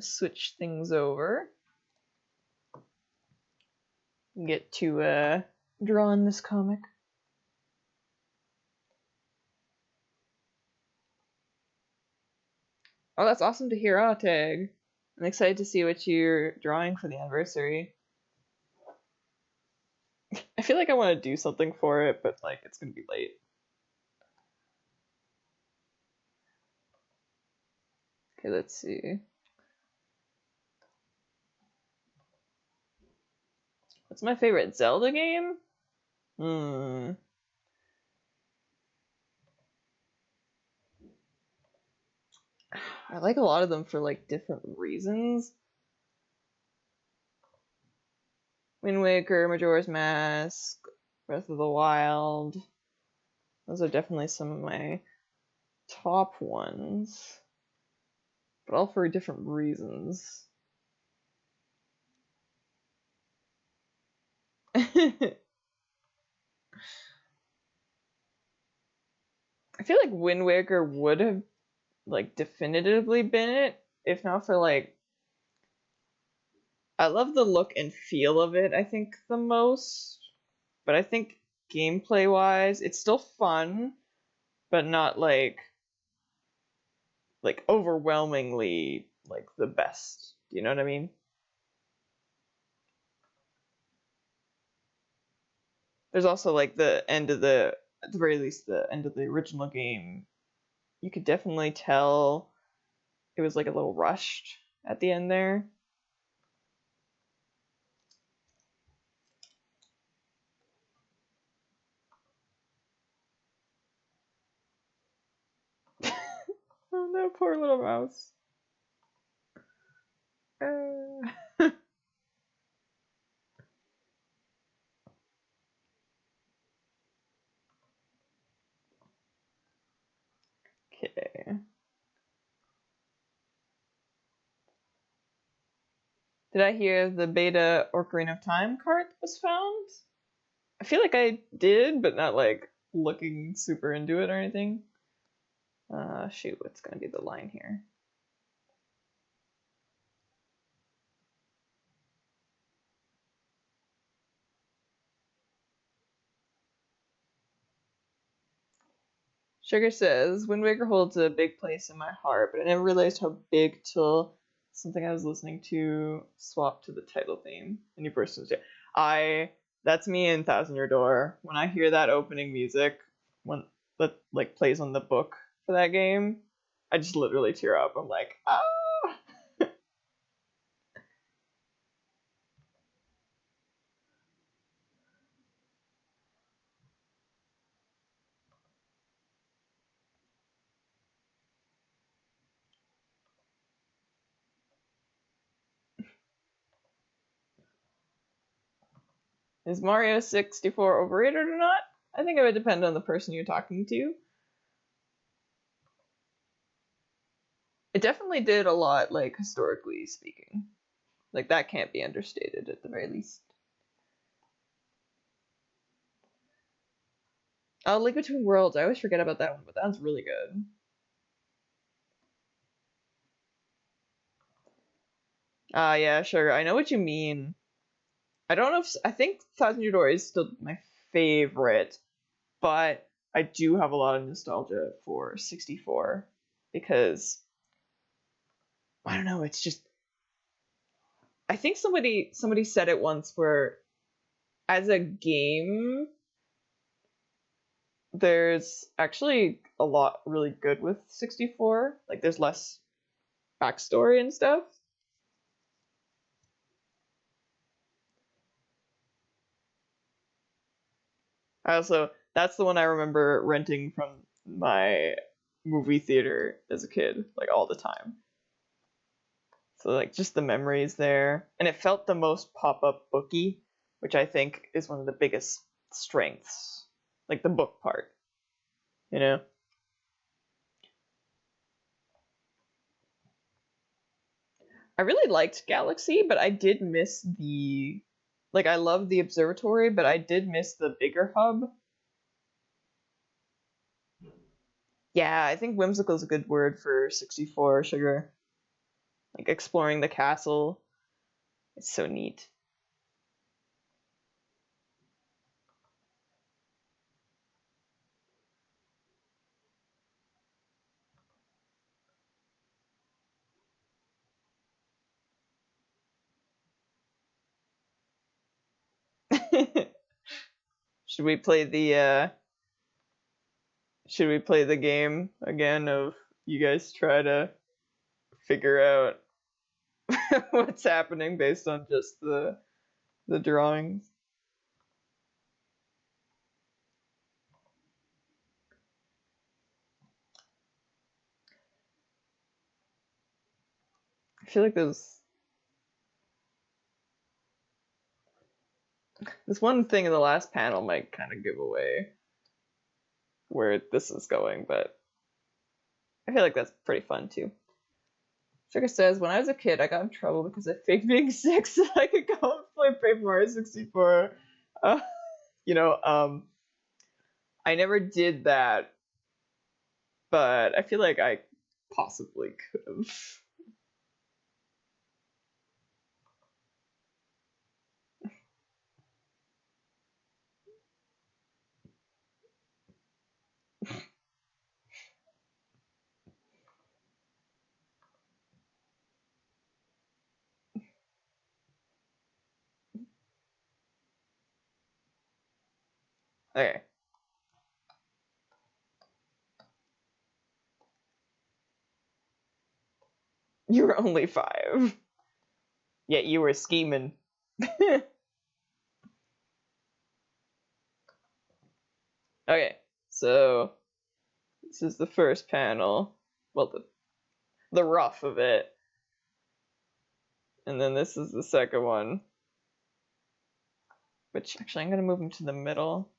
switch things over. Get to draw in this comic. Oh, that's awesome to hear, Tag. I'm excited to see what you're drawing for the anniversary. I feel like I want to do something for it, but like it's gonna be late. Okay, let's see. What's my favorite Zelda game? I like a lot of them for like different reasons. Wind Waker, Majora's Mask, Breath of the Wild. Those are definitely some of my top ones, but all for different reasons. I feel like Wind Waker would have like definitively been it, if not for like I love the look and feel of it, I think, the most. But I think gameplay wise, it's still fun, but not like overwhelmingly like the best. Do you know what I mean? There's also like the end of the at the very least the end of the original game. You could definitely tell it was like a little rushed at the end there. Oh no, poor little mouse. Okay. Did I hear the beta Ocarina of Time card was found? I feel like I did, but not like looking super into it or anything. Shoot, what's gonna be the line here? Sugar says, Wind Waker holds a big place in my heart, but I never realized how big till something I was listening to swapped to the title theme. And you burst into that's me in Thousand Year Door. When I hear that opening music, when that like plays on the book for that game, I just literally tear up. I'm like, ah. Is Mario 64 overrated or not? I think it would depend on the person you're talking to. It definitely did a lot, like, historically speaking. Like, that can't be understated at the very least. Oh, Link Between Worlds. I always forget about that one, but that one's really good. Yeah, sure. I know what you mean. I don't know if... I think Thousand Year Door is still my favorite, but I do have a lot of nostalgia for 64 because... I don't know, it's just... I think somebody said it once where as a game there's actually a lot really good with 64. Like there's less backstory and stuff. That's the one I remember renting from my movie theater as a kid, like all the time. So like just the memories there. And it felt the most pop-up booky, which I think is one of the biggest strengths. Like the book part. You know? I really liked Galaxy, but I did miss the like I love the observatory, but I did miss the bigger hub. Yeah, I think whimsical is a good word for 64 sugar. like exploring the castle. It's so neat. Should we play the game again of you guys try to figure out what's happening based on just the drawings? I feel like there's this one thing in the last panel might kind of give away where this is going, but I feel like that's pretty fun too. Sugar says, when I was a kid, I got in trouble because I faked being sick so I could go and play Paper Mario 64. You know, I never did that, but I feel like I possibly could have. Okay. You were only 5. Yet you were scheming. Okay, so this is the first panel. Well, the rough of it. And then this is the second one. Which, actually, I'm going to move them to the middle.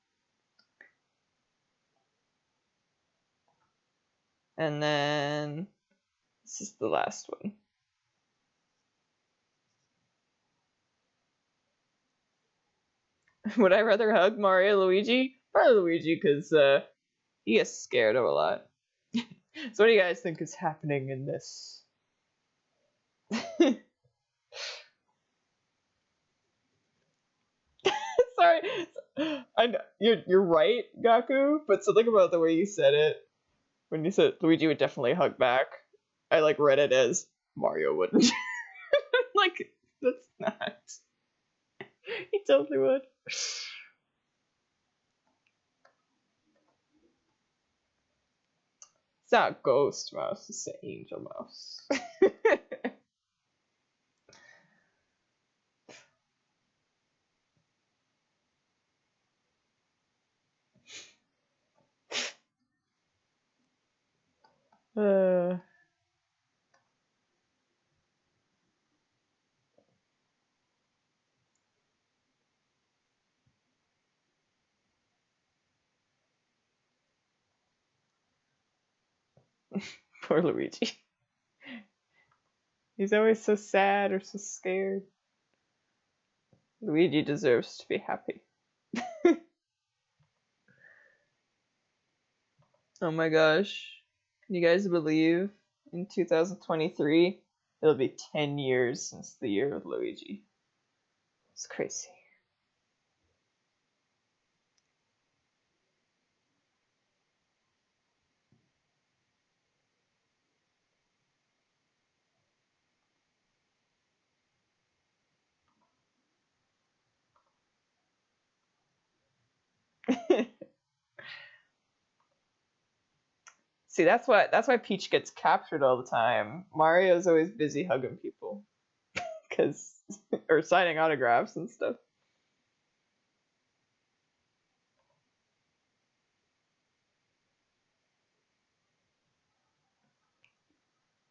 And then this is the last one. Would I rather hug Mario Luigi? Probably Luigi, because he gets scared of a lot. So what do you guys think is happening in this? Sorry, I know you're right, Gaku, but something about the way you said it when you said Luigi would definitely hug back, I like read it as Mario wouldn't. Like that's not. He totally would. It's not Ghost Mouse, it's the Angel Mouse. uh, Poor Luigi. He's always so sad or so scared. Luigi deserves to be happy. Oh my gosh. Can you guys believe in 2023 it'll be 10 years since the year of Luigi? It's crazy. See, that's why Peach gets captured all the time. Mario's always busy hugging people, cause or signing autographs and stuff.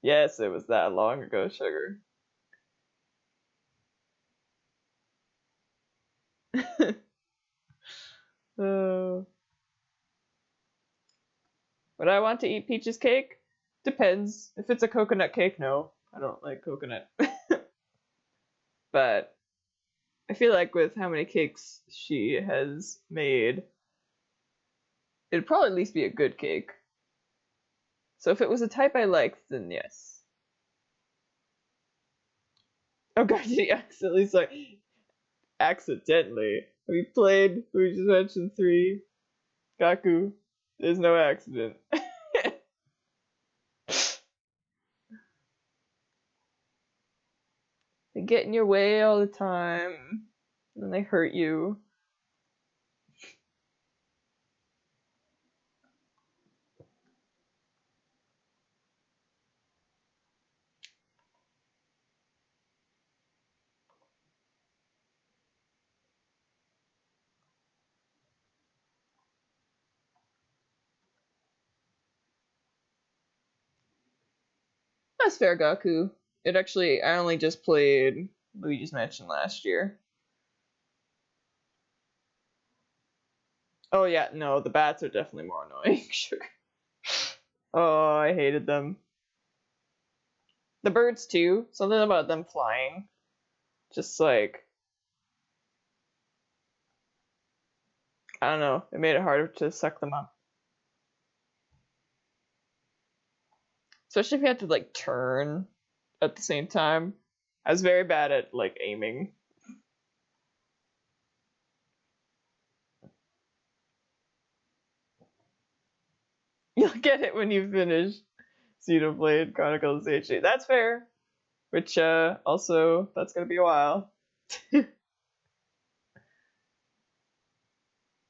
Yes, it was that long ago, Sugar. Oh. Would I want to eat Peach's cake? Depends. If it's a coconut cake, no. I don't like coconut. But I feel like with how many cakes she has made, it'd probably at least be a good cake. So if it was a type I liked, then yes. Oh god, did he accidentally say accidentally? Have you played Luigi's Mansion 3? Gaku, there's no accident. They get in your way all the time, and they hurt you. That's fair, Gaku. It actually, I only just played Luigi's Mansion last year. Oh yeah, no, the bats are definitely more annoying. Sugar. Oh, I hated them. The birds too. Something about them flying. Just like, I don't know. It made it harder to suck them up. Especially if you had to like turn at the same time. I was very bad at like aiming. You'll get it when you finish Xenoblade Chronicles HD. That's fair. Which also that's gonna be a while. Would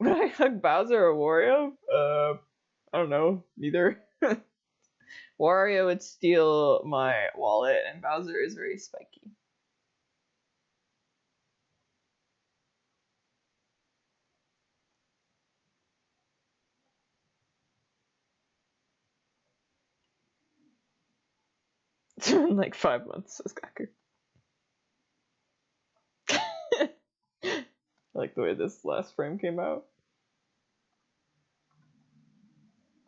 I hug Bowser or Wario? I don't know. Neither. Wario would steal my wallet, and Bowser is very spiky. It's been like 5 months, says Gaku. I like the way this last frame came out.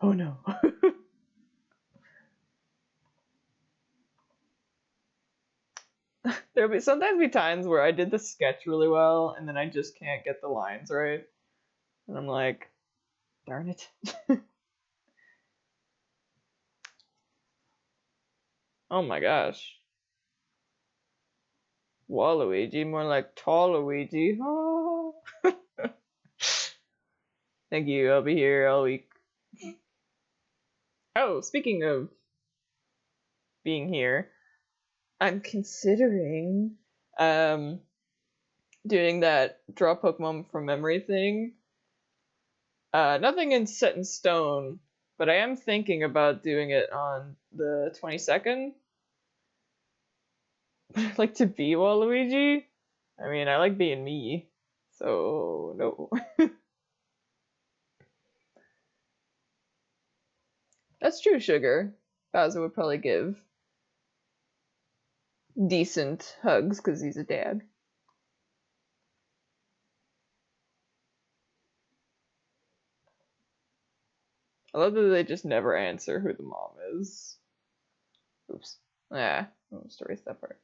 Oh no. There'll be sometimes be times where I did the sketch really well and then I just can't get the lines right. And I'm like, darn it. Oh my gosh. Waluigi, more like tall Luigi. Oh. Thank you, I'll be here all week. Oh, speaking of being here, I'm considering doing that draw Pokemon from memory thing. Nothing in set in stone, but I am thinking about doing it on the 22nd. I like to be Waluigi. I mean, I like being me, so no. That's true, Sugar. Bowser would probably give decent hugs because he's a dad. I love that they just never answer who the mom is. Oops. Ah, I'll just erase that part.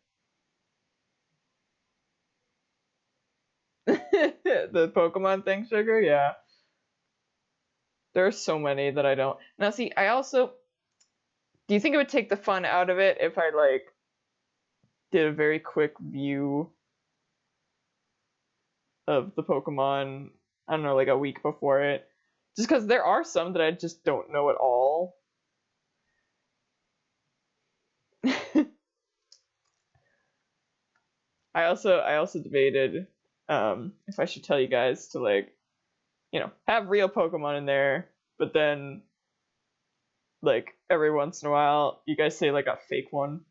The Pokemon thing, Sugar? Yeah. There are so many that I don't. Now, see, I also. Do you think it would take the fun out of it if I, like, did a very quick view of the Pokemon, I don't know, like a week before it? Just because there are some that I just don't know at all. I also debated if I should tell you guys to, like, have real Pokemon in there, but then, like, every once in a while you guys say like a fake one.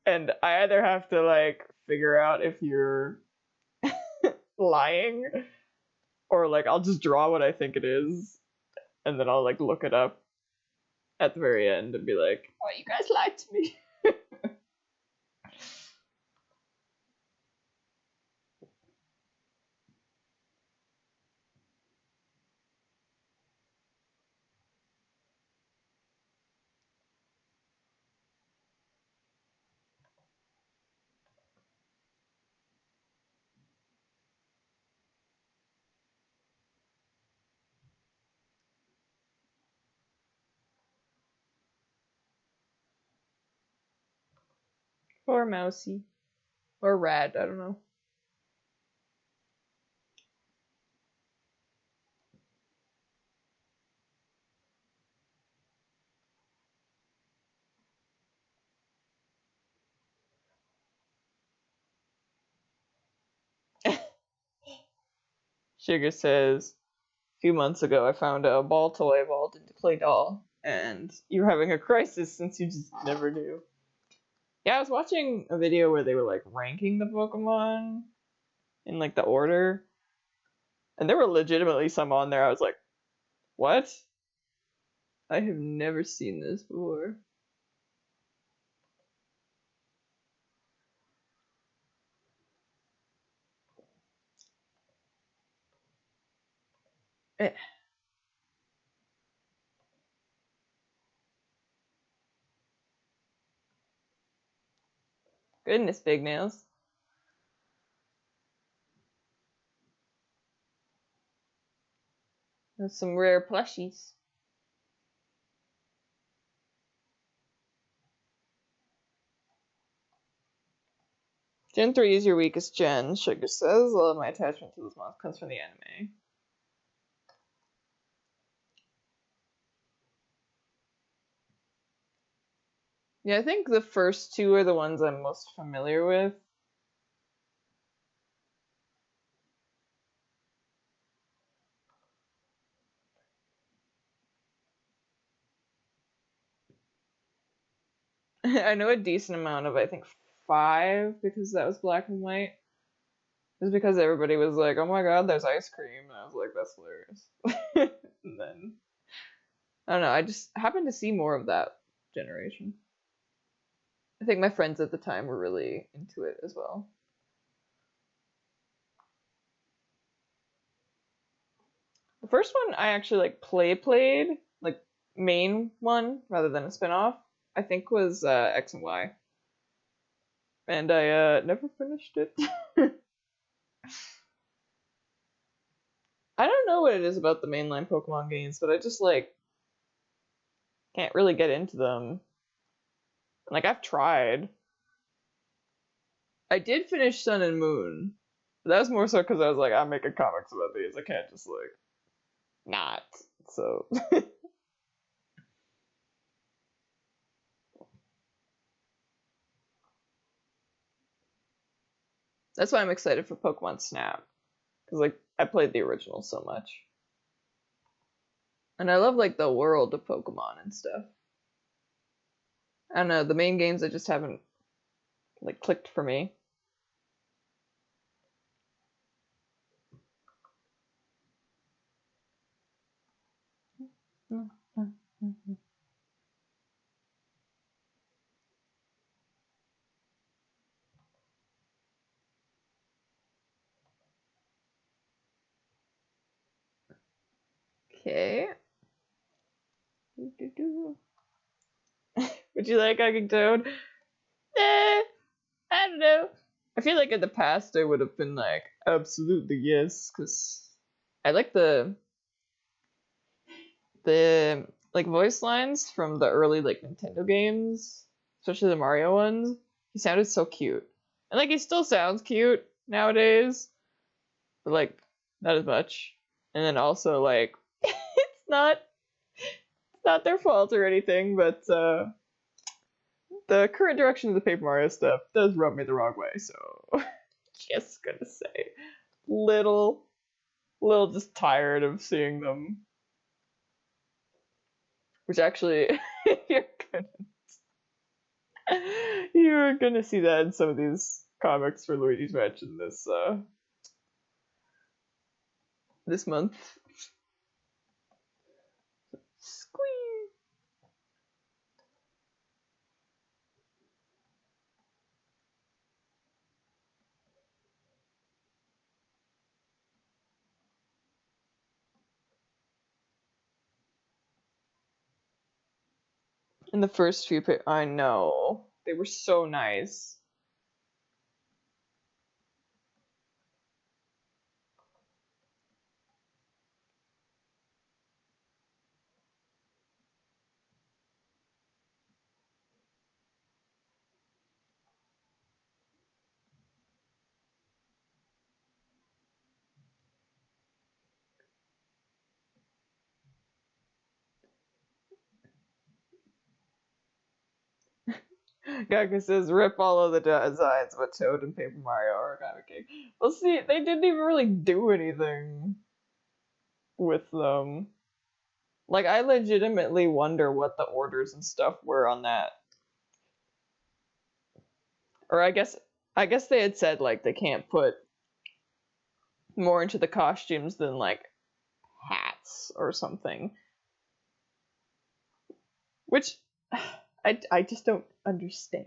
And I either have to like figure out if you're lying or like I'll just draw what I think it is and then I'll like look it up at the very end and be like, oh, you guys lied to me. Or mousy. Or rat, I don't know. Sugar says, a few months ago I found a ball toy evolved into clay doll, and you're having a crisis since you just never knew. Yeah, I was watching a video where they were like ranking the Pokemon in like the order, and there were legitimately some on there. I was like, what? I have never seen this before. Eh. Goodness, big nails. There's some rare plushies. Gen 3 is your weakest gen, Sugar says. A lot of my attachment to this month comes from the anime. Yeah, I think the first two are the ones I'm most familiar with. I know a decent amount of, I think, 5, because that was black and white. It was because everybody was like, oh my god, there's ice cream. And I was like, that's hilarious. And then, I don't know, I just happened to see more of that generation. I think my friends at the time were really into it as well. The first one I actually like played, like main one rather than a spin-off, I think was X and Y. And I never finished it. I don't know what it is about the mainline Pokemon games, but I just like can't really get into them. Like I've tried. I did finish Sun and Moon. But that was more so because I was like, I'm making comics about these. I can't just like not. So that's why I'm excited for Pokemon Snap. Because like I played the original so much. And I love like the world of Pokemon and stuff. I don't know, the main games I just haven't like clicked for me. Okay. Would you like Hugging Toad? I don't know. I feel like in the past I would have been like, absolutely yes, because I like the like voice lines from the early like Nintendo games, especially the Mario ones. He sounded so cute, and like he still sounds cute nowadays, but like not as much. And then also like it's not their fault or anything, but the current direction of the Paper Mario stuff does rub me the wrong way. So just gonna say, little just tired of seeing them. Which actually, you're gonna you're gonna see that in some of these comics for Luigi's Mansion this month. Squee. In the first few, I know they were so nice. Gaku says, rip all of the designs but Toad and Paper Mario Origami King. Well, see, they didn't even really do anything with them. Like, I legitimately wonder what the orders and stuff were on that. Or I guess they had said, like, they can't put more into the costumes than, like, hats or something. Which, I just don't understand.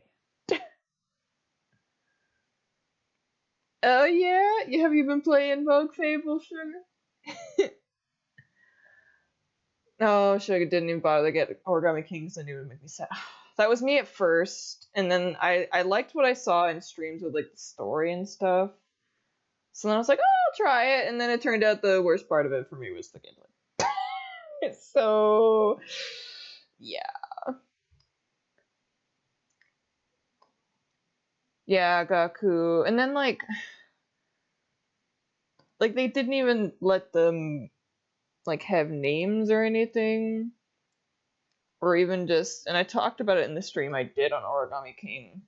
Oh yeah? Have you been playing Vogue Fable, Sugar? No, Sugar didn't even bother to get Origami Kings and it would make me sad. That was me at first, and then I liked what I saw in streams with like the story and stuff. So then I was like, oh, I'll try it, and then it turned out the worst part of it for me was the gameplay. So, yeah. Yeah, Gaku. And then like they didn't even let them like have names or anything. Or even just, and I talked about it in the stream I did on Origami King.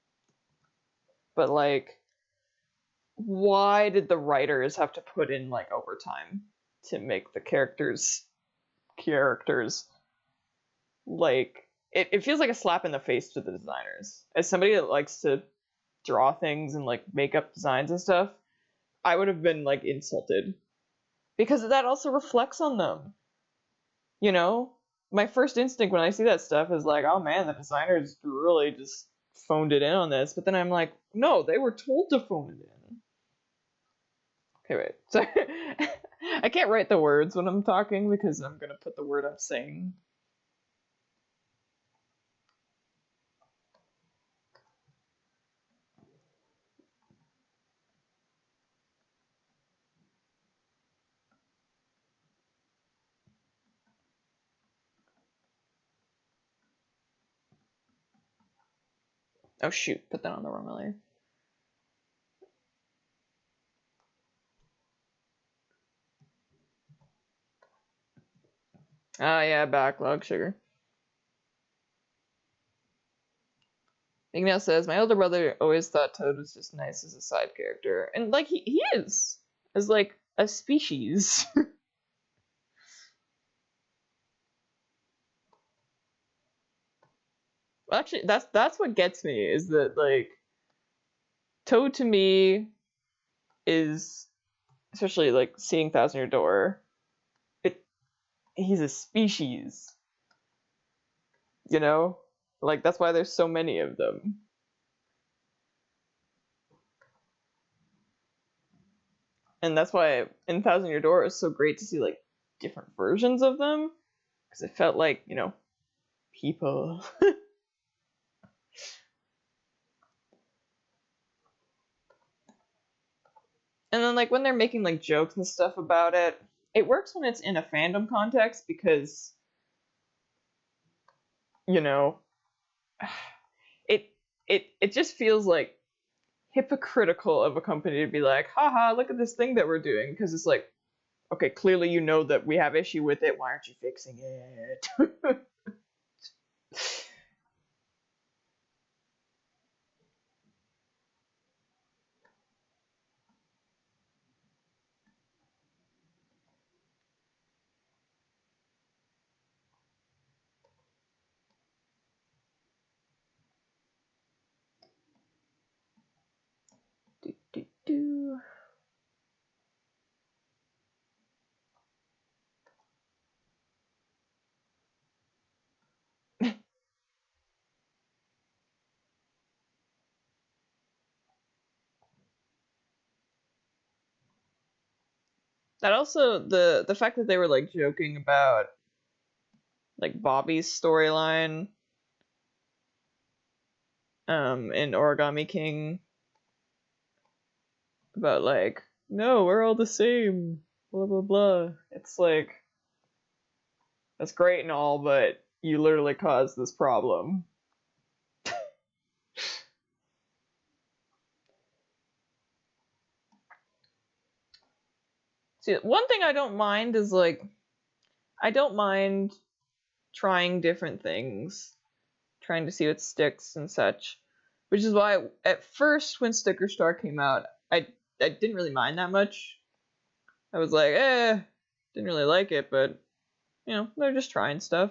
But like, why did the writers have to put in like overtime to make the characters like it feels like a slap in the face to the designers. As somebody that likes to draw things and like make up designs and stuff, I would have been like insulted. Because that also reflects on them. You know? My first instinct when I see that stuff is like, oh man, the designers really just phoned it in on this. But then I'm like, no, they were told to phone it in. Okay, wait. So I can't write the words when I'm talking because I'm gonna put the word I'm saying. Oh shoot, put that on the wrong layer. Ah, yeah, backlog, Sugar. Ignale says, my older brother always thought Toad was just nice as a side character. And, like, he is. As, like, a species. Actually, that's what gets me, is that, like, Toad to me is, especially, like, seeing Thousand Year Door, he's a species. You know? Like, that's why there's so many of them. And that's why in Thousand Year Door it's so great to see, like, different versions of them. Because it felt like, you know, people. And then, like, when they're making, like, jokes and stuff about it, it works when it's in a fandom context because, you know, it just feels, like, hypocritical of a company to be like, haha, look at this thing that we're doing. Because it's like, okay, clearly you know that we have issue with it. Why aren't you fixing it? do, do, do. That also the fact that they were like joking about like Bobby's storyline in Origami King about like, no, we're all the same, blah blah blah. It's like, that's great and all, but you literally caused this problem. See, one thing I don't mind is like, I don't mind trying different things, trying to see what sticks and such. Which is why at first when Sticker Star came out, I didn't really mind that much. I was like, didn't really like it, but you know, they're just trying stuff.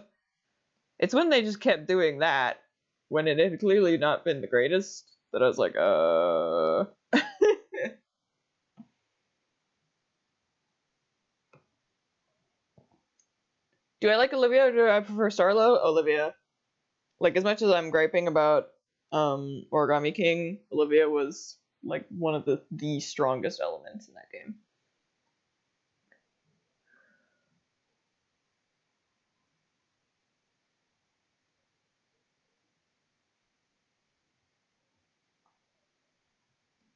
It's when they just kept doing that, when it had clearly not been the greatest, that I was like, Do I like Olivia or do I prefer Starlo? Olivia. Like, as much as I'm griping about Origami King, Olivia was like one of the strongest elements in that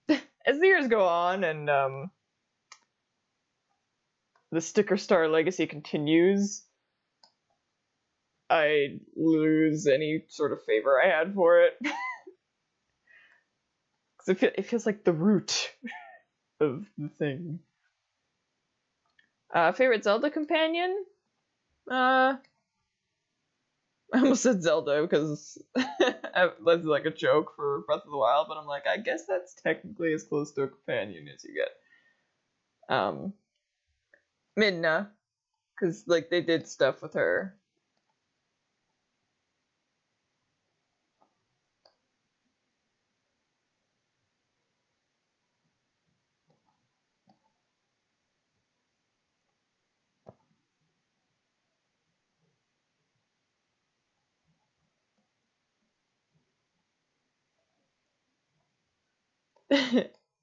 game. As the years go on and the Sticker Star legacy continues, I lose any sort of favor I had for it. Because it feels like the root of the thing. Favorite Zelda companion? I almost said Zelda because that's like a joke for Breath of the Wild, but I'm like, I guess that's technically as close to a companion as you get. Midna, because like they did stuff with her.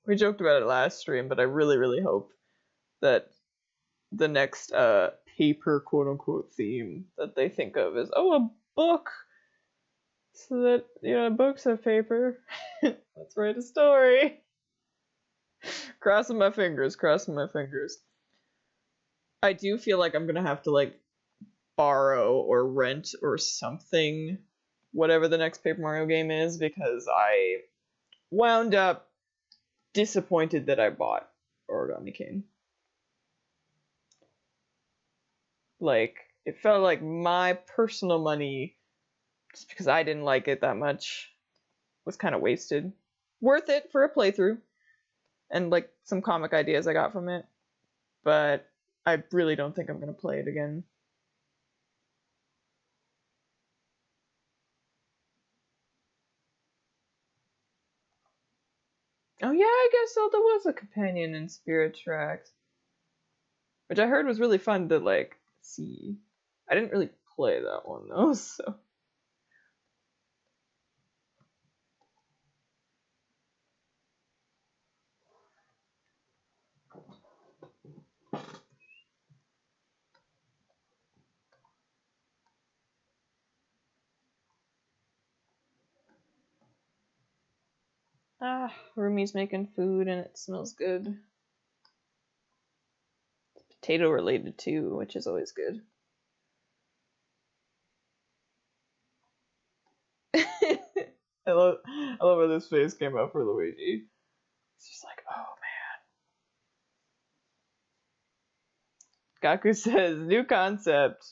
We joked about it last stream, but I really, really hope that the next paper quote unquote theme that they think of is a book. So that, you know, books have paper. Let's write a story. Crossing my fingers, crossing my fingers. I do feel like I'm gonna have to like borrow or rent or something, whatever the next Paper Mario game is, because I wound up disappointed that I bought Origami King. Like, it felt like my personal money, just because I didn't like it that much, was kind of wasted. Worth it for a playthrough, and like some comic ideas I got from it, but I really don't think I'm gonna play it again. Oh yeah, I guess Zelda was a companion in Spirit Tracks, which I heard was really fun to like see. I didn't really play that one though, so. Rumi's making food and it smells good. It's potato related too, which is always good. I love how this face came up for Luigi. It's just like, oh man. Gaku says, new concept.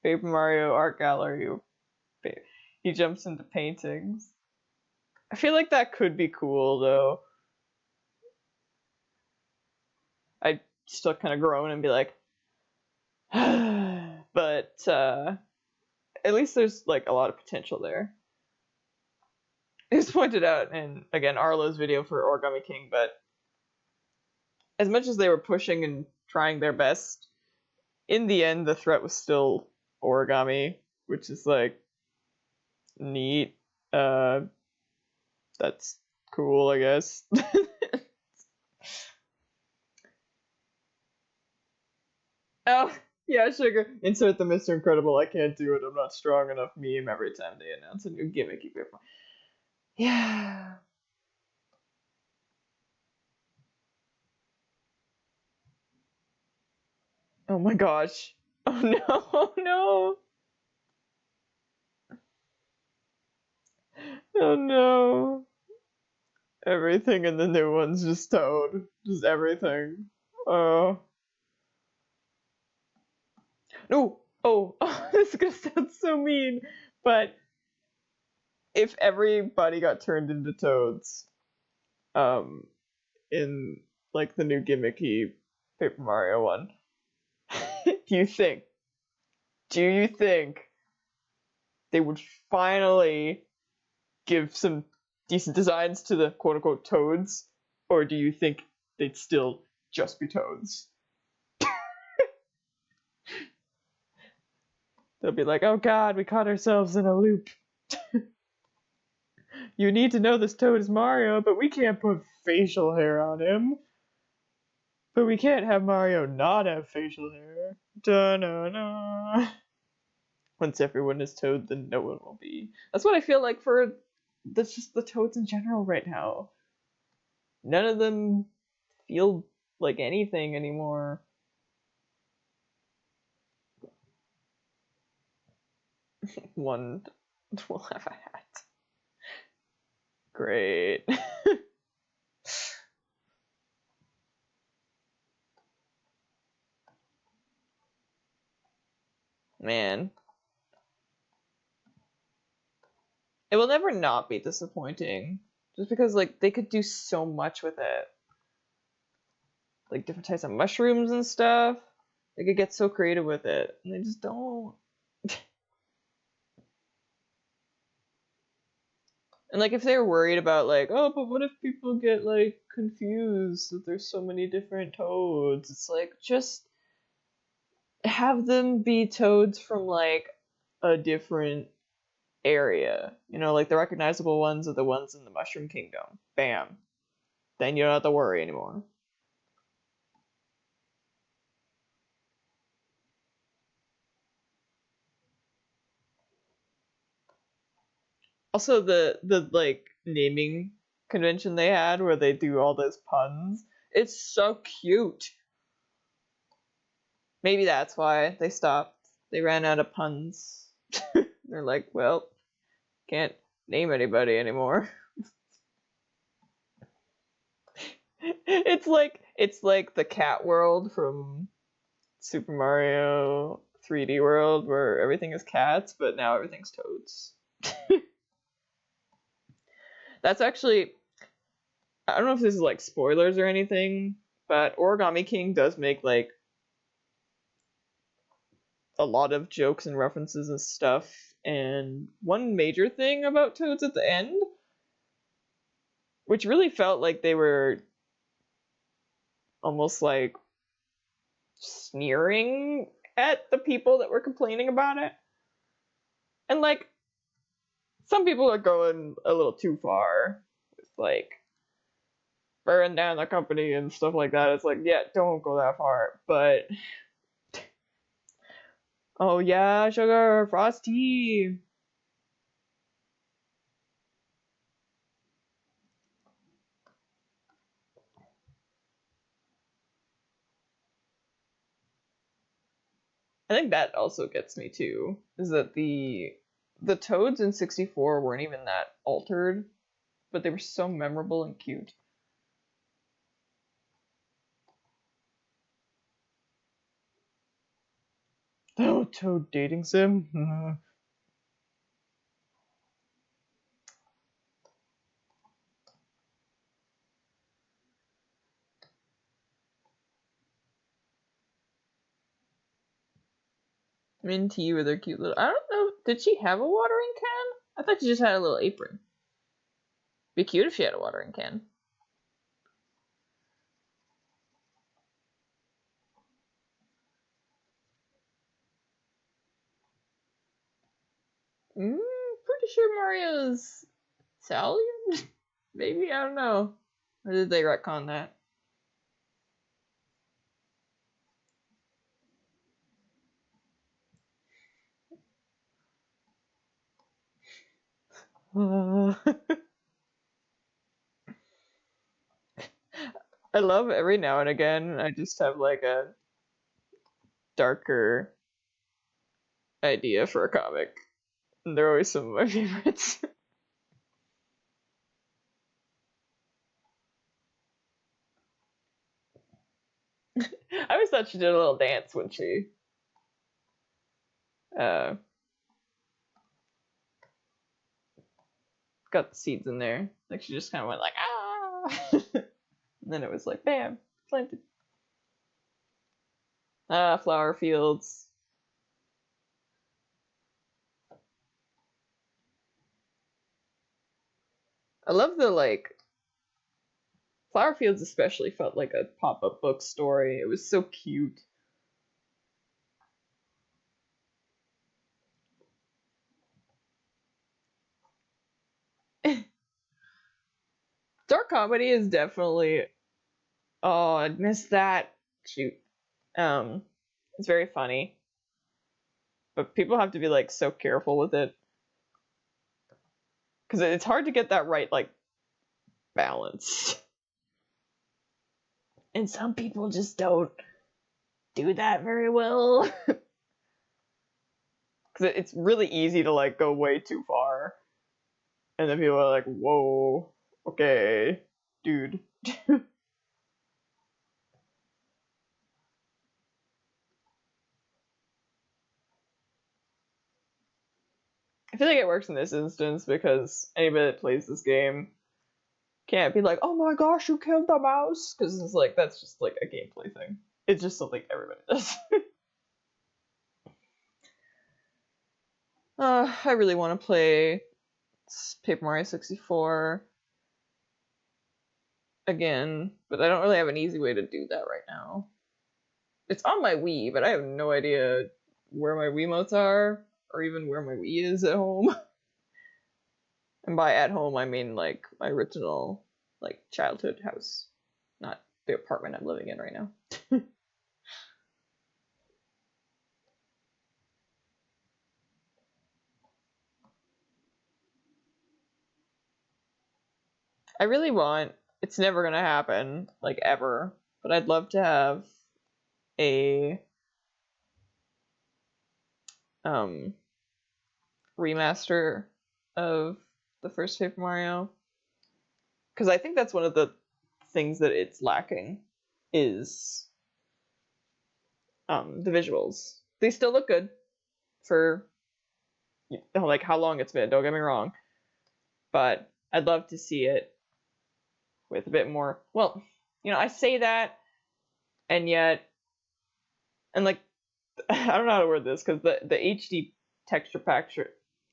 Paper Mario art gallery. He jumps into paintings. I feel like that could be cool though. I'd still kind of groan and be like, but at least there's like a lot of potential there. It was pointed out in, again, Arlo's video for Origami King, but as much as they were pushing and trying their best, in the end the threat was still origami, which is like neat. That's cool, I guess. Oh, yeah, sugar. Insert the Mr. Incredible, I can't do it, I'm not strong enough meme every time they announce a new gimmicky paper. Yeah. Oh my gosh. Oh no, oh no. Oh no. Everything in the new one's just Toad. Just everything. Oh. No! Oh, this is gonna sound so mean, but if everybody got turned into toads, in like the new gimmicky Paper Mario one, do you think they would finally give some decent designs to the quote unquote toads, or do you think they'd still just be toads? They'll be like, oh god, we caught ourselves in a loop. You need to know this toad is Mario, but we can't put facial hair on him. But we can't have Mario not have facial hair. Da-na-na. Once everyone is Toad, then no one will be. That's what I feel like for just the Toads in general right now. None of them feel like anything anymore. One will have a hat. Great. Man. It will never not be disappointing. Just because, like, they could do so much with it. Like, different types of mushrooms and stuff. They could get so creative with it. And they just don't. And, like, if they're worried about, like, oh, but what if people get, like, confused that there's so many different toads? It's like, just have them be toads from, like, a different area. You know, like, the recognizable ones are the ones in the Mushroom Kingdom. Bam. Then you don't have to worry anymore. Also, the like naming convention they had where they do all those puns, it's so cute. Maybe that's why they stopped. They ran out of puns. They're like, well, can't name anybody anymore. It's like the cat world from Super Mario 3D World where everything is cats, but now everything's toads. That's actually, I don't know if this is like spoilers or anything, but Origami King does make like a lot of jokes and references and stuff. And one major thing about Toads at the end, which really felt like they were almost like sneering at the people that were complaining about it. And like, some people are going a little too far with like burn down the company and stuff like that. It's like, yeah, don't go that far. But oh yeah, sugar, frosty. I think that also gets me too. Is that the toads in 64 weren't even that altered, but they were so memorable and cute. Oh, Toad dating sim. Minty with her cute little. I don't know. Did she have a watering can? I thought she just had a little apron. Be cute if she had a watering can. Pretty sure Mario's Italian? Maybe, I don't know. Or did they retcon that? I love every now and again, I just have like a darker idea for a comic. And they're always some of my favorites. I always thought she did a little dance when she uh got the seeds in there. Like she just kind of went like ah, and then it was like bam, planted. Flower fields. I love the like flower fields especially felt like a pop-up book story. It was so cute. Dark comedy is definitely oh, I missed that. Shoot. It's very funny. But people have to be like so careful with it. Cuz it's hard to get that right like balance. And some people just don't do that very well. Cuz it's really easy to like go way too far. And then people are like, "Whoa. Okay, dude." I feel like it works in this instance because anybody that plays this game can't be like, "Oh my gosh, you killed the mouse," because it's like that's just like a gameplay thing. It's just something everybody does. I really want to play Paper Mario 64 again, but I don't really have an easy way to do that right now. It's on my Wii, but I have no idea where my Wiimotes are, or even where my Wii is at home. And by at home, I mean like my original, like childhood house, not the apartment I'm living in right now. I really want. It's never gonna happen, like ever. But I'd love to have a um remaster of the first Paper Mario, because I think that's one of the things that it's lacking is the visuals. They still look good for like how long it's been. Don't get me wrong, but I'd love to see it with a bit more. Well, I say that, and yet, and like, I don't know how to word this because the HD texture pack,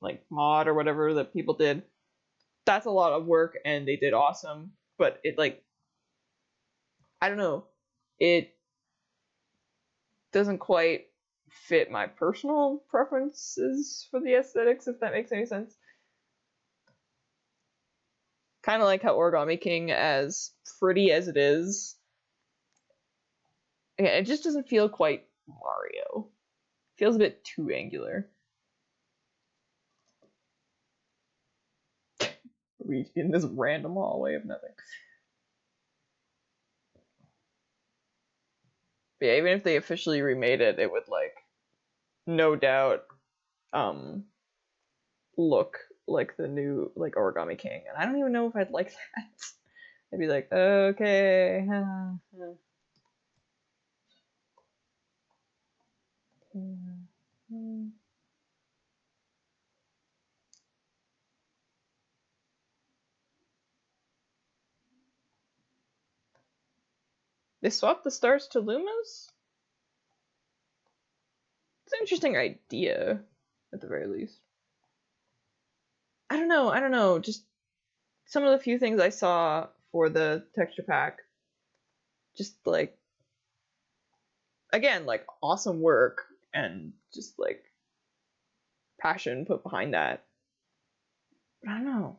like mod or whatever that people did, that's a lot of work, and they did awesome. But it like, I don't know, it doesn't quite fit my personal preferences for the aesthetics, if that makes any sense. Kind of like how Origami King, as pretty as it is, it just doesn't feel quite Mario. It feels a bit too angular. Luigi in this random hallway of nothing. But yeah, even if they officially remade it, it would like no doubt look like the new like Origami King. And I don't even know if I'd like that. I'd be like, okay. They swapped the stars to Lumas? It's an interesting idea, at the very least. I don't know. Just some of the few things I saw for the texture pack, just like, again, like awesome work and just like passion put behind that. But I don't know.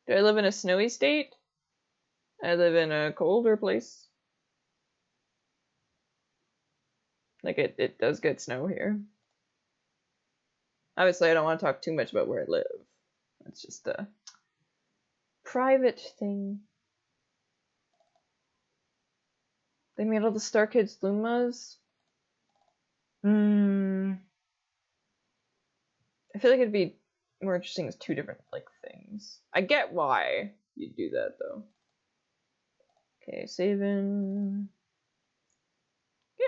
Do I live in a snowy state? I live in a colder place. Like it does get snow here. Obviously, I don't want to talk too much about where I live. It's just a private thing. They made all the Star Kids Lumas. I feel like it'd be more interesting as two different like things. I get why you'd do that though. Okay, saving.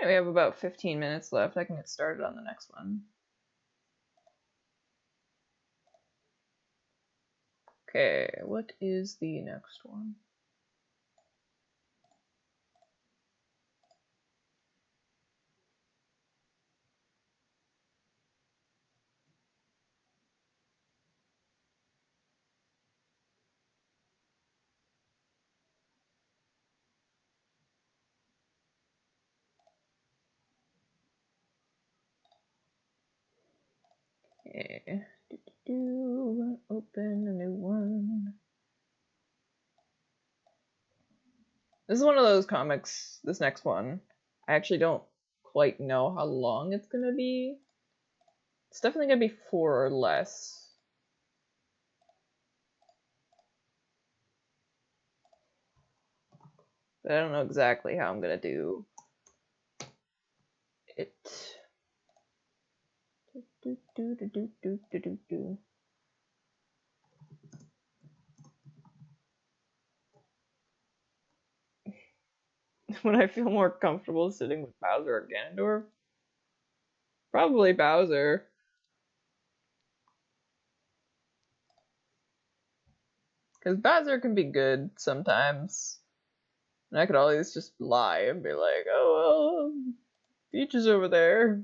Okay, we have about 15 minutes left. I can get started on the next one. Okay, what is the next one? Okay. Open a new one. This is one of those comics, this next one. I actually don't quite know how long it's gonna be. It's definitely gonna be 4 or less. But I don't know exactly how I'm gonna do it. Would I feel more comfortable sitting with Bowser or Ganondorf? Probably Bowser. Because Bowser can be good sometimes. And I could always just lie and be like, oh, well, Peach is over there.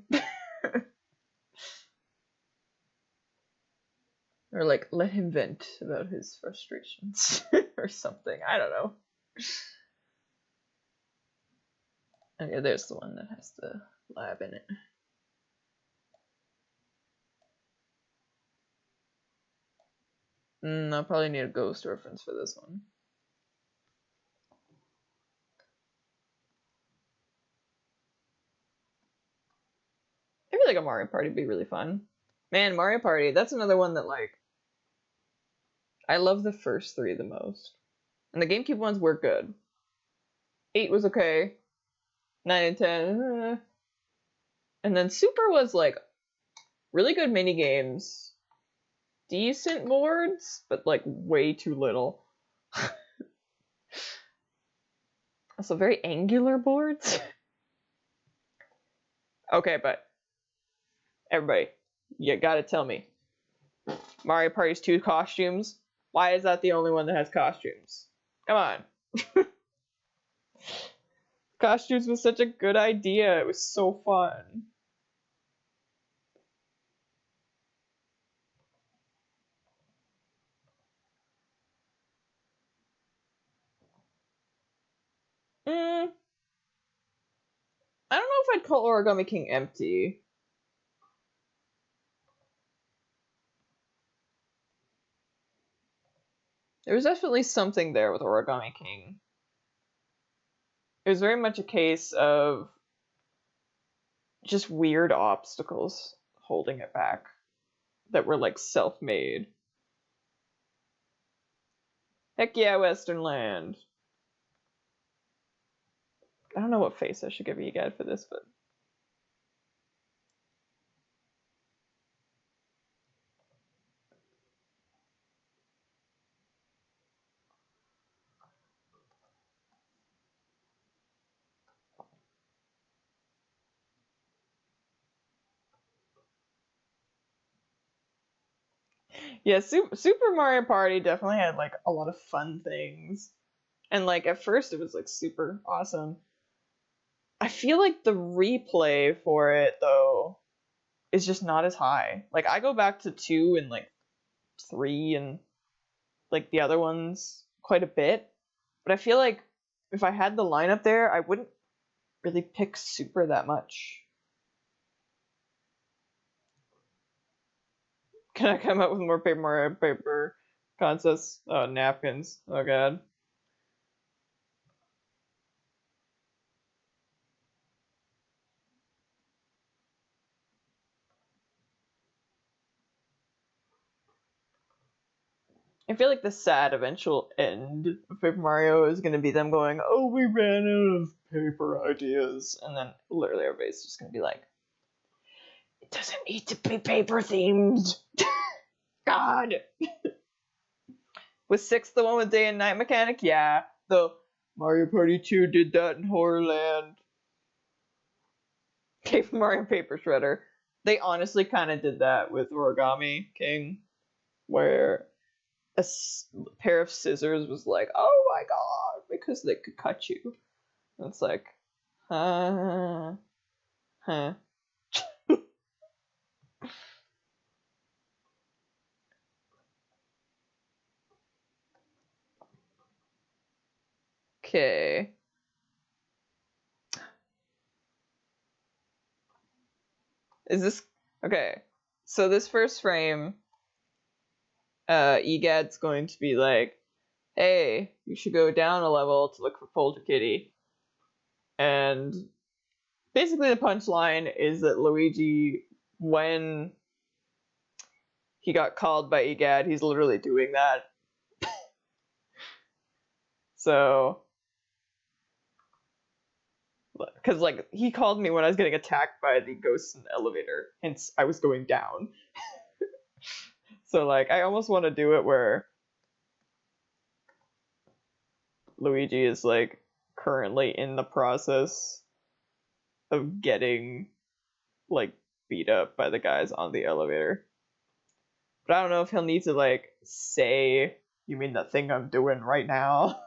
Or like, let him vent about his frustrations. Or something. I don't know. Okay, there's the one that has the lab in it. I'll probably need a ghost reference for this one. I feel like a Mario Party would be really fun. Man, Mario Party, that's another one that, like, I love the first 3 the most. And the GameCube ones were good. 8 was okay. 9 and 10, and then Super was, like, really good mini games. Decent boards, but, like, way too little. Also, very angular boards. Okay, but everybody, you gotta tell me. Mario Party's 2 costumes. Why is that the only one that has costumes? Come on. Costumes was such a good idea. It was so fun. I don't know if I'd call Origami King empty. There was definitely something there with Origami King. It was very much a case of just weird obstacles holding it back that were like self-made. Heck yeah, Western Land. I don't know what face I should give you guys for this, but yeah, Super Mario Party definitely had like a lot of fun things. And like at first it was like super awesome. I feel like the replay for it though is just not as high. Like I go back to 2 and like 3 and like the other ones quite a bit, but I feel like if I had the lineup there, I wouldn't really pick Super that much. Can I come up with more paper concepts? Oh, napkins. Oh god. I feel like the sad eventual end of Paper Mario is going to be them going, oh, we ran out of paper ideas. And then literally everybody's just going to be like, it doesn't need to be paper themed. God. Was 6 the one with day and night mechanic? Yeah. The Mario Party 2 did that in Horrorland. Paper Mario Paper Shredder. They honestly kind of did that with Origami King, where a pair of scissors was like, oh my god, because they could cut you. And it's like, huh. Okay. Is this okay? So this first frame, Egad's going to be like, hey, you should go down a level to look for Polter Kitty. And basically the punchline is that Luigi, when he got called by Egad, he's literally doing that. So, because like he called me when I was getting attacked by the ghosts in the elevator, hence I was going down. So like I almost want to do it where Luigi is like currently in the process of getting like beat up by the guys on the elevator. But I don't know if he'll need to like say, you mean the thing I'm doing right now?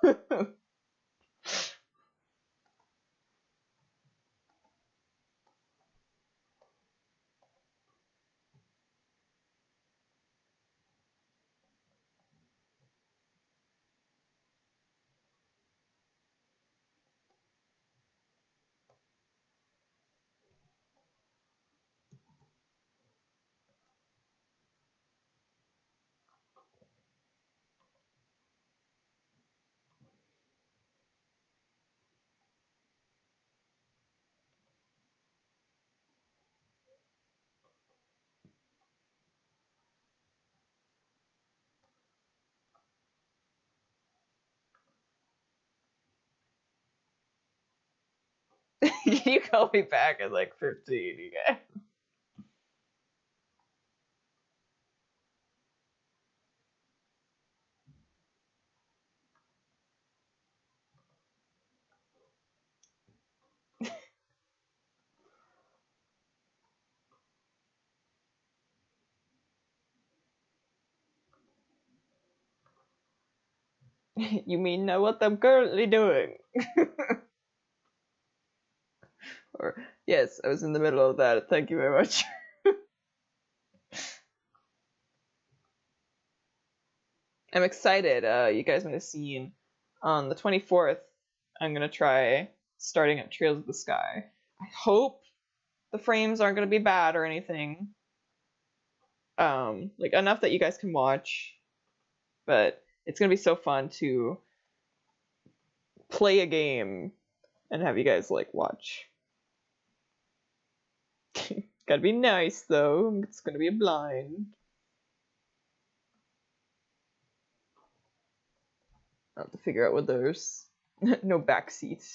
You call me back at like 15 again. You mean know what I'm currently doing? Or, yes, I was in the middle of that. Thank you very much. I'm excited. You guys might have seen on the 24th, I'm going to try starting at Trails of the Sky. I hope the frames aren't going to be bad or anything. Like enough that you guys can watch. But it's going to be so fun to play a game and have you guys like watch. Gotta be nice though. It's gonna be a blind. I'll have to figure out what those no backseat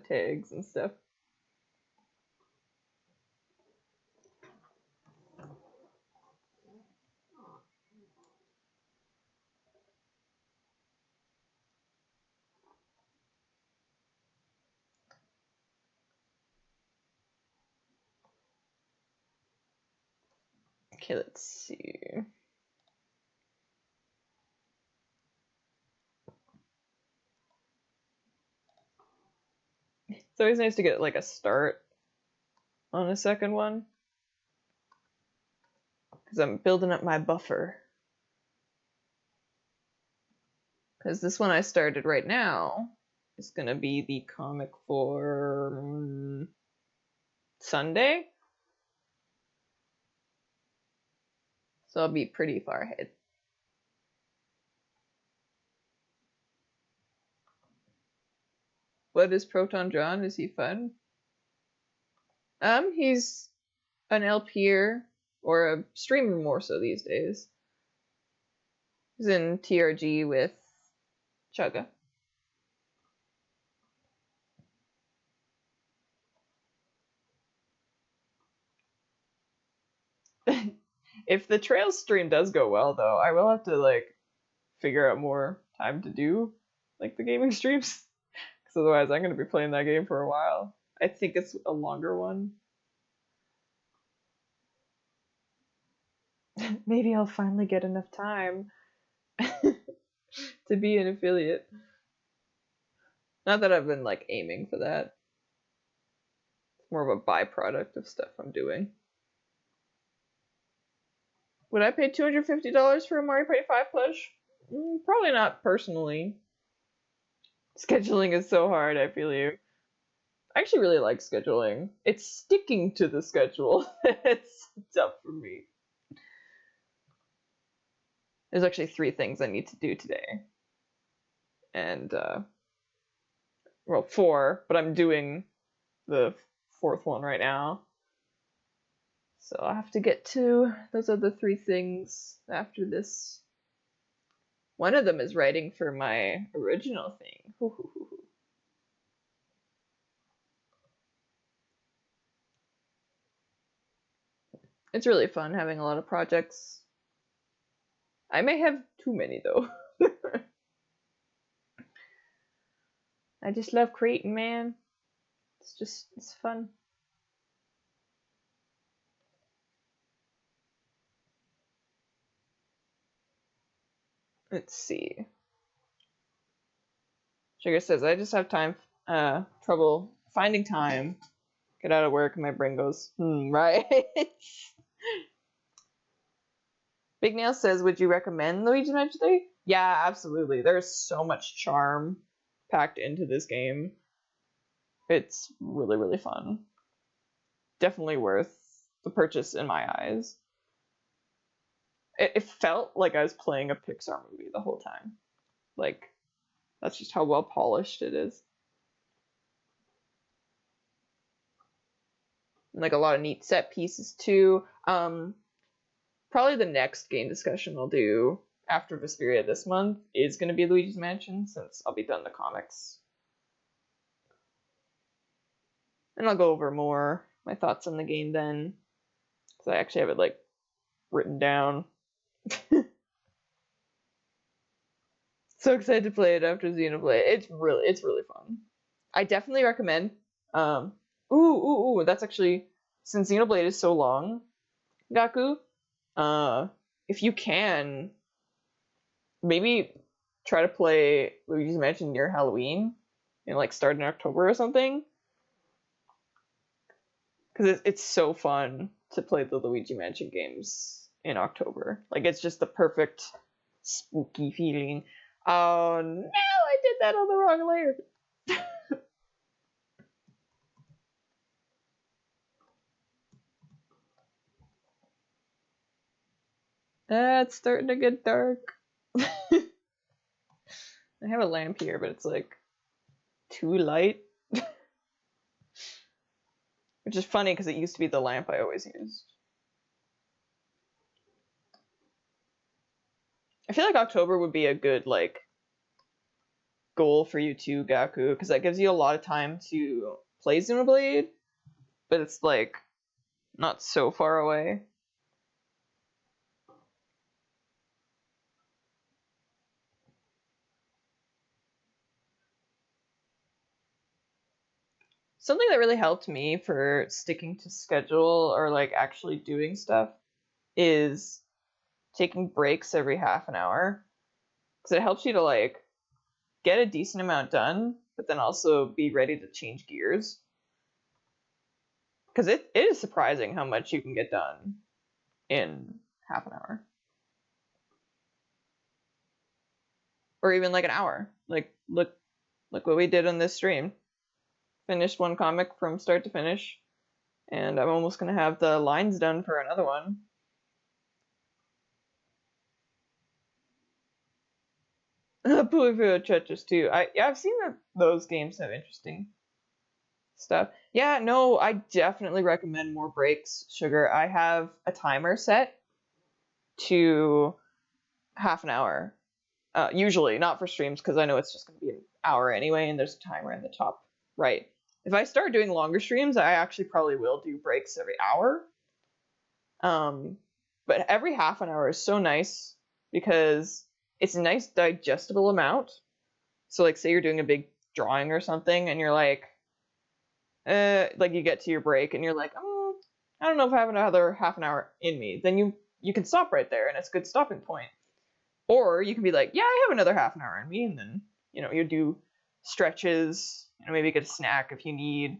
tags and stuff. Okay, let's see. It's always nice to get like a start on a second one because I'm building up my buffer. Because this one I started right now is gonna be the comic for Sunday, so I'll be pretty far ahead. What is Proton John? Is he fun? He's an LPer or a streamer more so these days. He's in TRG with Chugga. If the Trails stream does go well, though, I will have to like figure out more time to do like the gaming streams, because otherwise I'm gonna be playing that game for a while. I think it's a longer one. Maybe I'll finally get enough time to be an affiliate. Not that I've been like aiming for that. It's more of a byproduct of stuff I'm doing. Would I pay $250 for a Mario Party 5 plush? Probably not personally. Scheduling is so hard, I feel you. I actually really like scheduling. It's sticking to the schedule that's tough for me. There's actually 3 things I need to do today. And, well, 4, but I'm doing the 4th one right now. So I have to get to those other 3 things after this. One of them is writing for my original thing. It's really fun having a lot of projects. I may have too many though. I just love creating, man. It's fun. Let's see. Sugar says, I just have trouble finding time. Get out of work and my brain goes, right? Big Nail says, would you recommend Luigi Mansion 3? Yeah, absolutely. There's so much charm packed into this game. It's really, really fun. Definitely worth the purchase in my eyes. It felt like I was playing a Pixar movie the whole time. Like, that's just how well polished it is. And, like, a lot of neat set pieces too. Probably the next game discussion I'll do after Vesperia this month is going to be Luigi's Mansion, since I'll be done the comics. And I'll go over more my thoughts on the game then, because I actually have it like written down. So excited to play it after Xenoblade. It's really fun. I definitely recommend. That's actually, since Xenoblade is so long, Gaku. If you can, maybe try to play Luigi's Mansion near Halloween, and like start in October or something. Because it's so fun to play the Luigi Mansion games in October. Like, it's just the perfect spooky feeling. Oh no, I did that on the wrong layer. It's starting to get dark. I have a lamp here, but it's like too light. Which is funny because it used to be the lamp I always used. I feel like October would be a good like goal for you too, Gaku, because that gives you a lot of time to play Xenoblade, but it's like not so far away. Something that really helped me for sticking to schedule or like actually doing stuff is taking breaks every half an hour, because it helps you to like get a decent amount done, but then also be ready to change gears. Because it is surprising how much you can get done in half an hour. Or even like an hour. Like, look what we did on this stream. Finished one comic from start to finish, and I'm almost going to have the lines done for another one. Puyo Tetris too. I've seen that those games have interesting stuff. Yeah, no, I definitely recommend more breaks, Sugar. I have a timer set to half an hour. Usually, not for streams, because I know it's just going to be an hour anyway, and there's a timer in the top right. If I start doing longer streams, I actually probably will do breaks every hour. But every half an hour is so nice because it's a nice digestible amount. So like say you're doing a big drawing or something and you're like you get to your break and you're like, I don't know if I have another half an hour in me. Then you you can stop right there, and it's a good stopping point. Or you can be like, yeah, I have another half an hour in me, and then, you know, you do stretches, you know, maybe get a snack if you need,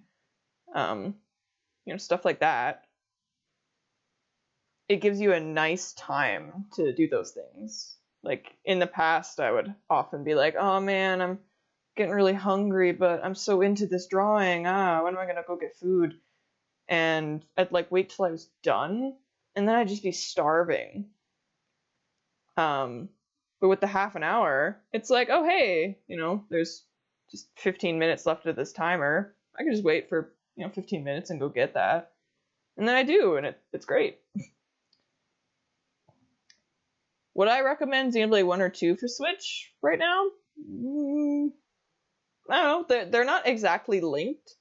you know, stuff like that. It gives you a nice time to do those things. Like, in the past, I would often be like, oh man, I'm getting really hungry, but I'm so into this drawing. When am I gonna go get food? And I'd like wait till I was done, and then I'd just be starving. But with the half an hour, it's like, oh hey, you know, there's just 15 minutes left of this timer. I can just wait for, you know, 15 minutes and go get that. And then I do, and it's great. Would I recommend Xenoblade 1 or 2 for Switch right now? I don't know. They're not exactly linked.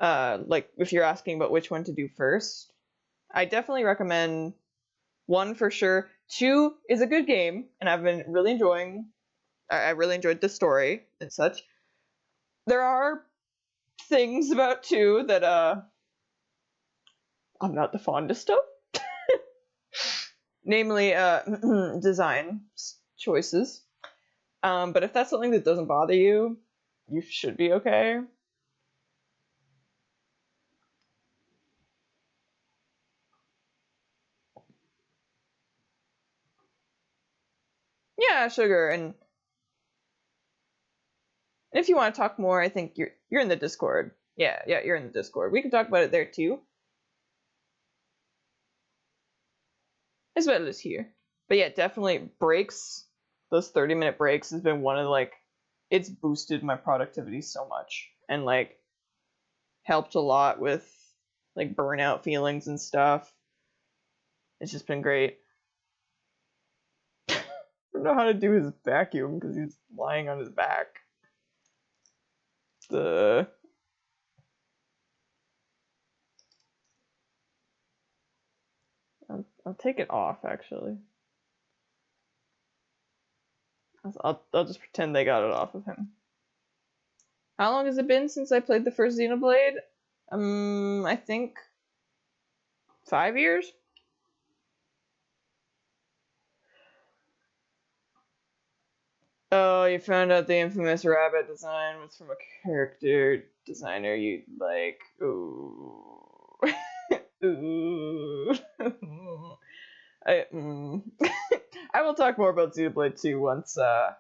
Like, if you're asking about which one to do first, I definitely recommend 1 for sure. 2 is a good game, and I've been really enjoying. I really enjoyed the story and such. There are things about 2 that I'm not the fondest of. Namely, design choices. But if that's something that doesn't bother you, you should be okay. Yeah, sugar. And if you want to talk more, I think you're in the Discord. Yeah, you're in the Discord. We can talk about it there too, as well as here. But yeah, definitely breaks. Those 30-minute breaks has been one of, like, it's boosted my productivity so much, and like helped a lot with like burnout feelings and stuff. It's just been great. I don't know how to do his vacuum because he's lying on his back. I'll take it off, actually. I'll just pretend they got it off of him. How long has it been since I played the first Xenoblade? I think 5 years? Oh, you found out the infamous rabbit design was from a character designer you like. Ooh. Ooh. I will talk more about Xenoblade 2 once, I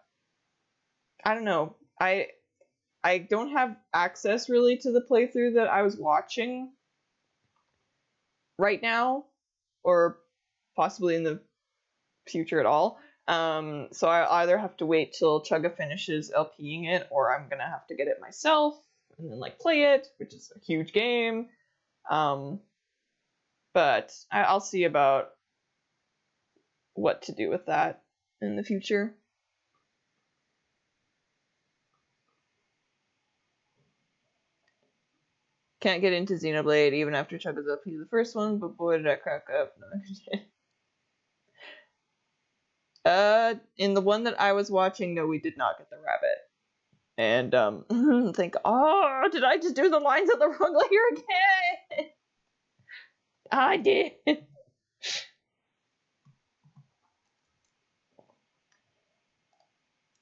don't know. I don't have access really to the playthrough that I was watching right now, or possibly in the future at all. So I either have to wait till Chugga finishes LPing it, or I'm gonna have to get it myself and then like play it, which is a huge game. But I'll see about what to do with that in the future. Can't get into Xenoblade even after Chugga's LP the first one, but boy did I crack up. No, in the one that I was watching, no, we did not get the rabbit. And think, oh, did I just do the lines at the wrong layer again? I did.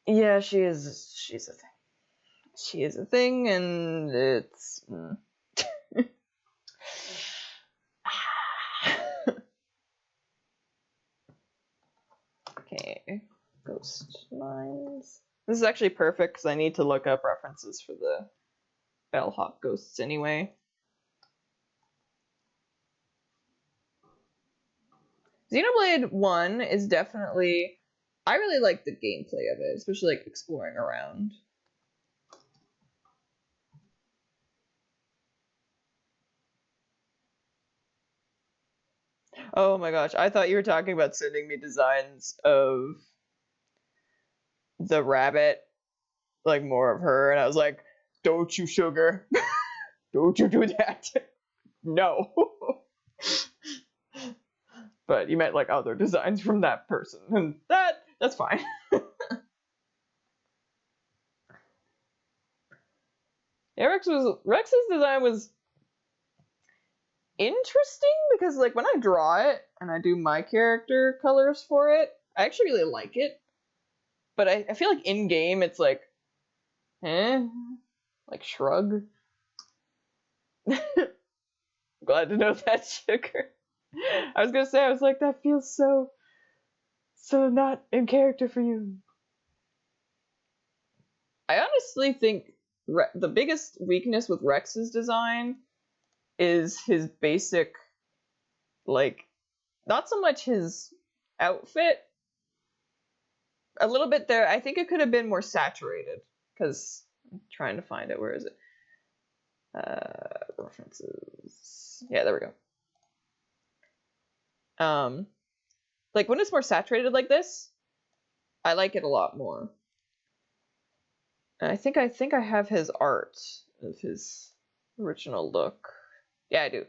Yeah, she's a thing. She is a thing, and it's okay. Ghost lines. This is actually perfect because I need to look up references for the bellhop ghosts anyway. Xenoblade 1 is definitely... I really like the gameplay of it, especially like exploring around. Oh my gosh, I thought you were talking about sending me designs of the rabbit, like more of her, and I was like, don't you, sugar. Don't you do that. No. But you meant like other designs from that person, and that's fine. Yeah, Rex's design was interesting because like when I draw it and I do my character colors for it, I actually really like it. But I feel like in game it's like, like shrug. Glad to know that, Sugar. I was gonna say, I was like, that feels so not in character for you. I honestly think the biggest weakness with Rex's design is his basic, like, not so much his outfit. A little bit there. I think it could have been more saturated because I'm trying to find it. Where is it? References. Yeah, there we go. Like when it's more saturated like this, I like it a lot more. And I think I have his art of his original look. Yeah, I do.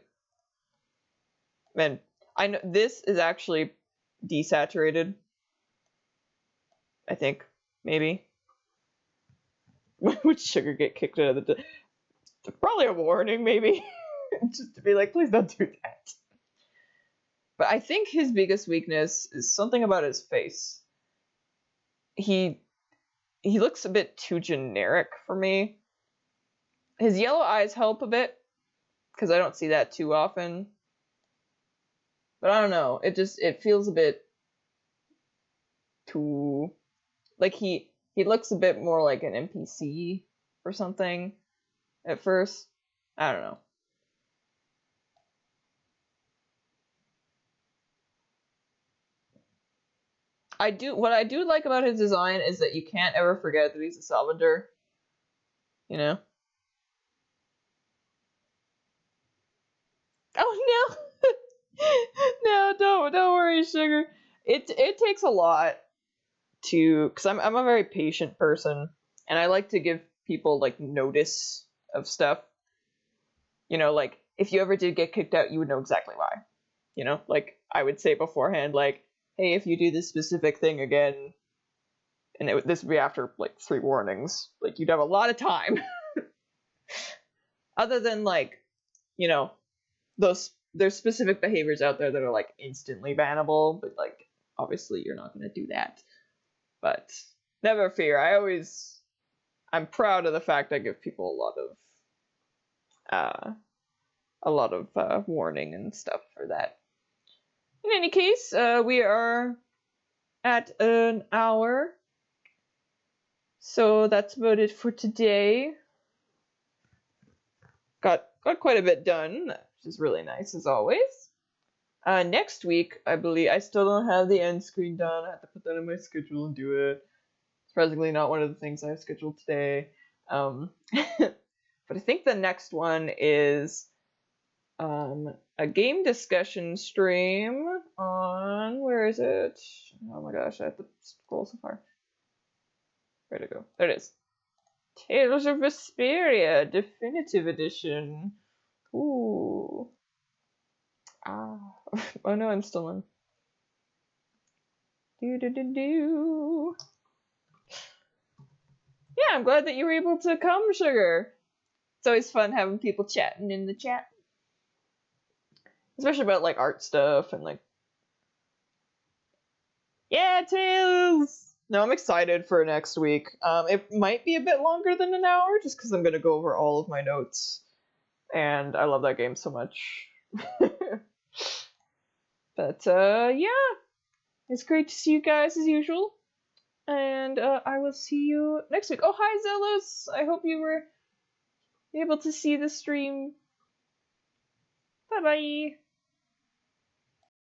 Man, I know this is actually desaturated. I think maybe. Would Sugar get kicked out of the? Probably a warning, maybe, just to be like, please don't do that. But I think his biggest weakness is something about his face. He looks a bit too generic for me. His yellow eyes help a bit because I don't see that too often. But I don't know. It feels a bit too like he looks a bit more like an NPC or something at first. I don't know. What I do like about his design is that you can't ever forget that he's a Salvador. You know? Oh no. No, don't worry, Sugar. It takes a lot to cuz I'm a very patient person and I like to give people like notice of stuff. You know, like if you ever did get kicked out, you would know exactly why. You know, like I would say beforehand like, "Hey, if you do this specific thing again," and this would be after like 3 warnings. Like you'd have a lot of time. Other than like, you know, there's specific behaviors out there that are like instantly bannable, but like obviously you're not going to do that. But never fear. I'm proud of the fact I give people a lot of warning and stuff for that. In any case, we are at an hour, so that's about it for today. Got quite a bit done, which is really nice as always. Next week, I believe I still don't have the end screen done. I have to put that in my schedule and do it. Surprisingly, not one of the things I have scheduled today. But I think the next one is a game discussion stream on where is it? Oh my gosh, I have to scroll so far. Where'd it go? There it is. Tales of Vesperia Definitive Edition. Ooh. Ah. Oh no, I'm still in. Do. Yeah, I'm glad that you were able to come, Sugar. It's always fun having people chatting in the chat. Especially about like art stuff and like. Yeah, Tails! No, I'm excited for next week. It might be a bit longer than an hour just because I'm gonna go over all of my notes. And I love that game so much. But yeah. It's great to see you guys as usual. And I will see you next week. Oh, hi, Zealous! I hope you were able to see the stream. Bye-bye.